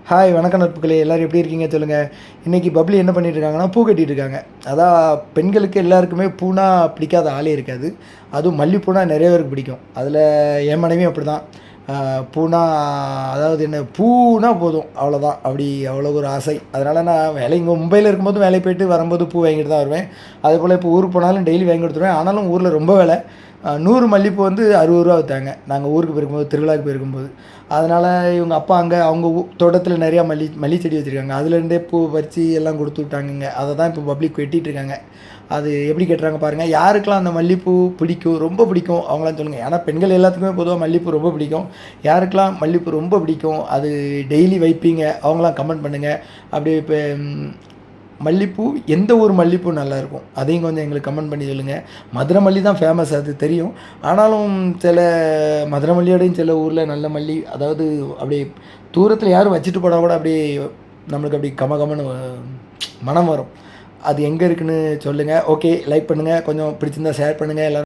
Hi வணக்கம் நட்புகளே, எல்லோரும் எப்படி இருக்கீங்க சொல்லுங்கள். இன்றைக்கி பப்ளி என்ன பண்ணிட்டு இருக்காங்கன்னா, பூ கட்டிகிட்டு இருக்காங்க. அதான் பெண்களுக்கு எல்லாருக்குமே பூனா பிடிக்காத ஆளே இருக்காது. அதுவும் மல்லிப்பூனா நிறைய பேருக்கு பிடிக்கும். அதில் என் மனைவியும் அப்படி தான். பூனா அதாவது என்ன பூனா போதும் அவ்வளோதான், அப்படி அவ்வளோ ஒரு ஆசை. அதனால் நான் இங்கே மும்பையில் இருக்கும்போது வேலைக்கு போயிட்டு வரும்போது பூ வாங்கிட்டு தான் வருவேன். அதேபோல் இப்போ ஊருக்கு போனாலும் டெய்லி வாங்கி கொடுத்துருவேன். ஆனாலும் ஊரில் ரொம்ப விலை. 100 மல்லிப்பூ வந்து ரூ. 60 விற்றாங்க நாங்கள் ஊருக்கு போயிருக்கும்போது, திருவிழாவுக்கு போயிருக்கும்போது. அதனால் இவங்க அப்பா அங்கே அவங்க தோட்டத்தில் நிறையா மல்லி செடி வச்சுருக்காங்க. அதுலேருந்தே பூ பறித்து எல்லாம் கொடுத்து விட்டாங்கங்க. அதை தான் இப்போ பப்ளிக் வெட்டிகிட்டு இருக்காங்க. அது எப்படி கட்டுறாங்க பாருங்கள். யாருக்கெல்லாம் அந்த மல்லிப்பூ பிடிக்கும், ரொம்ப பிடிக்கும் அவங்களாம் சொல்லுங்கள். ஏன்னா பெண்கள் எல்லாத்துக்குமே பொதுவாக மல்லிப்பூ ரொம்ப பிடிக்கும். யாருக்கெல்லாம் மல்லிப்பூ ரொம்ப பிடிக்கும், அது டெய்லி வைப்பீங்க, அவங்களாம் கமெண்ட் பண்ணுங்கள். அப்படி இப்போ மல்லிப்பூ எந்த ஊர் மல்லிப்பூ நல்லாயிருக்கும் அதையும் கொஞ்சம் எங்களுக்கு கமெண்ட் பண்ணி சொல்லுங்கள். மதுரை மல்லி தான் ஃபேமஸ், அது தெரியும். ஆனாலும் சில மதுரை மல்லியோடையும் சில ஊரில் நல்ல மல்லி, அதாவது அப்படியே தூரத்தில் யாரும் வச்சுட்டு போனால் கூட அப்படியே நம்மளுக்கு அப்படி கமகமன்னு மனம் வரும். அது எங்கே இருக்குதுன்னு சொல்லுங்கள். ஓகே, லைக் பண்ணுங்கள், கொஞ்சம் பிடிச்சிருந்தா ஷேர் பண்ணுங்கள். எல்லோரும்